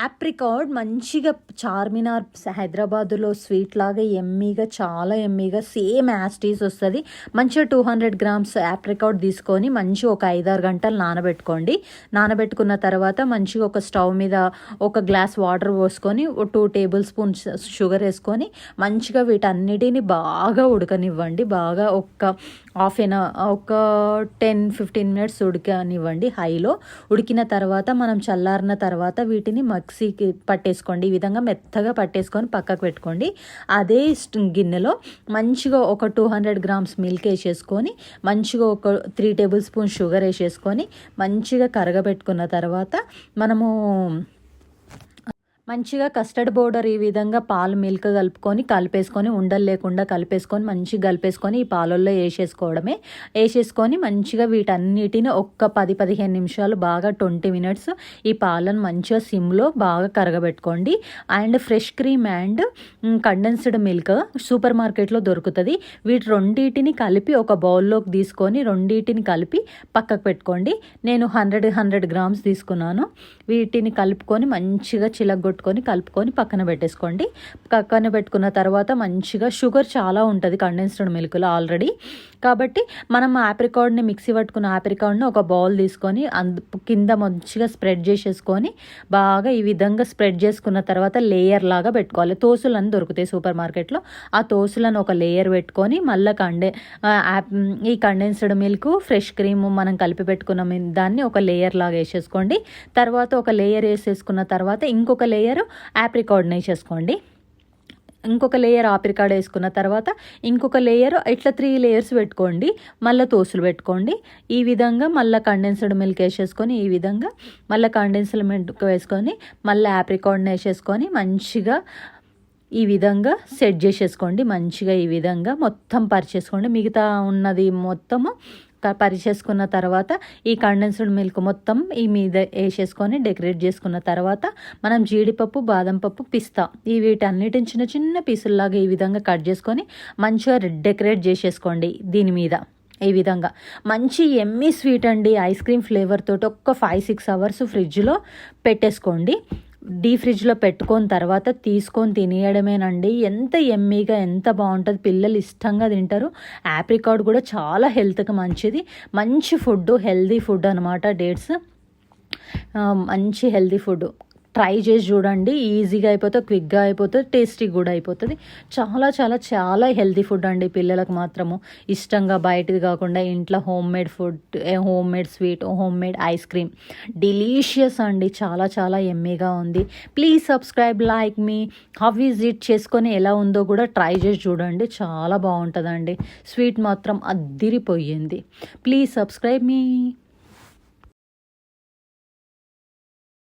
Apricot మంచిగా చార్మినార్ హైదరాబాదులో sweet లాగా ఎమ్మీగా, చాలా ఎమ్మీగా సేమ్ యాస్టీస్ వస్తుంది. మంచిగా 200 గ్రామ్స్ యాప్రికాట్ తీసుకొని మంచిగా ఒక 5-6 గంటలు నానబెట్టుకోండి. నానబెట్టుకున్న తర్వాత మంచిగా ఒక స్టవ్ మీద ఒక గ్లాస్ వాటర్ పోసుకొని 2 టేబుల్ స్పూన్స్ షుగర్ వేసుకొని మంచిగా వీటన్నిటిని బాగా ఉడకనివ్వండి. బాగా ఒక 10-15 మినిట్స్ ఉడకనివ్వండి హైలో. ఉడికిన తర్వాత మనం చల్లారిన తర్వాత వీటిని మిక్సీకి పట్టేసుకోండి. ఈ విధంగా మెత్తగా పట్టేసుకొని పక్కకు పెట్టుకోండి. అదే గిన్నెలో మంచిగా ఒక 200 గ్రామ్స్ మిల్క్ వేసేసుకొని మంచిగా ఒక 3 టేబుల్ స్పూన్ షుగర్ వేసేసుకొని మంచిగా కరగబెట్టుకున్న తర్వాత మనము మంచిగా కస్టర్డ్ పౌడర్ ఈ విధంగా పాలు మిల్క్ కలిపేసుకొని ఉండలు లేకుండా కలిపేసుకొని మంచిగా కలిపేసుకొని ఈ పాలల్లో వేసేసుకొని మంచిగా వీటన్నిటిని ఒక్క 10-15 నిమిషాలు బాగా 20 మినిట్స్ ఈ పాలను మంచిగా సిమ్లో బాగా కరగబెట్టుకోండి. And fresh cream and condensed milk super మార్కెట్లో దొరుకుతుంది. వీటి రెండింటిని కలిపి ఒక బౌల్లోకి తీసుకొని రెండింటిని కలిపి పక్కకు పెట్టుకోండి. నేను 100 గ్రామ్స్ తీసుకున్నాను. వీటిని కలుపుకొని మంచిగా కలుపుకొని పక్కన పెట్టేసుకోండి. పక్కన పెట్టుకున్న తర్వాత మంచిగా షుగర్ చాలా ఉంటుంది కండెన్స్డ్ మిల్క్లో ఆల్రెడీ. కాబట్టి మనం ఆప్రికాట్ని మిక్సీ పట్టుకున్న ఆప్రికాట్ని ఒక బౌల్ తీసుకొని కింద మంచిగా స్ప్రెడ్ చేసేసుకొని బాగా ఈ విధంగా స్ప్రెడ్ చేసుకున్న తర్వాత లేయర్ లాగా పెట్టుకోవాలి. తోసులని దొరుకుతాయి సూపర్ మార్కెట్లో. ఆ తోసులను ఒక లేయర్ పెట్టుకొని మళ్ళీ ఈ కండెన్స్డ్ మిల్క్ ఫ్రెష్ క్రీమ్ మనం కలిపి పెట్టుకున్న దాన్ని ఒక లేయర్ లాగా వేసేసుకోండి. తర్వాత ఒక లేయర్ వేసేసుకున్న తర్వాత ఇంకొక లేయర్ ఆప్రికాట్ని వేసేసుకోండి. ఇంకొక లేయర్ ఆప్రికాట్ వేసుకున్న తర్వాత ఇంకొక లేయర్ ఇట్లా 3 లేయర్స్ పెట్టుకోండి. మళ్ళీ తోసులు పెట్టుకోండి. ఈ విధంగా మళ్ళీ కండెన్స్డ్ మిల్క్ వేసేసుకొని ఈ విధంగా మళ్ళీ కండెన్స్డ్ మిల్క్ వేసుకొని మళ్ళీ ఆప్రికాట్ని వేసేసుకొని మంచిగా ఈ విధంగా సెట్ చేసేసుకోండి. మంచిగా ఈ విధంగా మొత్తం పరిచేసుకోండి. మిగతా ఉన్నది మొత్తము పరిచేసుకున్న తర్వాత ఈ కండెన్స్డ్ మిల్క్ మొత్తం ఈ మీద వేసేసుకొని డెకరేట్ చేసుకున్న తర్వాత మనం జీడిపప్పు, బాదం పప్పు, పిస్తా ఈ వీటన్నిటిని చిన్న చిన్న పీసుల్లాగా ఈ విధంగా కట్ చేసుకొని మంచిగా డెకరేట్ చేసేసుకోండి. దీని మీద ఈ విధంగా మంచి ఎమ్మీ స్వీట్ అండి. ఐస్ క్రీమ్ ఫ్లేవర్ తోటి ఒక్క 5-6 అవర్స్ ఫ్రిడ్జ్లో పెట్టేసుకోండి. ఫ్రిడ్జ్లో పెట్టుకొని తర్వాత తీసుకొని తినేయడమేనండి. ఎంత ఎమ్మీగా ఎంత బాగుంటుంది. పిల్లలు ఇష్టంగా తింటారు. ఆప్రికాట్ కూడా చాలా హెల్త్కి మంచిది. మంచి ఫుడ్, హెల్దీ ఫుడ్ అనమాట. డేట్స్ మంచి హెల్దీ ఫుడ్. ట్రై చేసి చూడండి. ఈజీగా అయిపోతుంది, క్విక్గా అయిపోతుంది, టేస్టీ కూడా అయిపోతుంది. చాలా చాలా చాలా హెల్తీ ఫుడ్ అండి. పిల్లలకు మాత్రము ఇష్టంగా బయటది కాకుండా ఇంట్లో home made food, home made sweet, home made ice cream delicious అండి. చాలా చాలా ఎమ్మీగా ఉంది. Please subscribe, like me. How is it చేసుకొని ఎలా ఉందో కూడా ట్రై చేసి చూడండి. చాలా బాగుంటుందండి. స్వీట్ మాత్రం అద్దిరిపోయింది. Please subscribe me.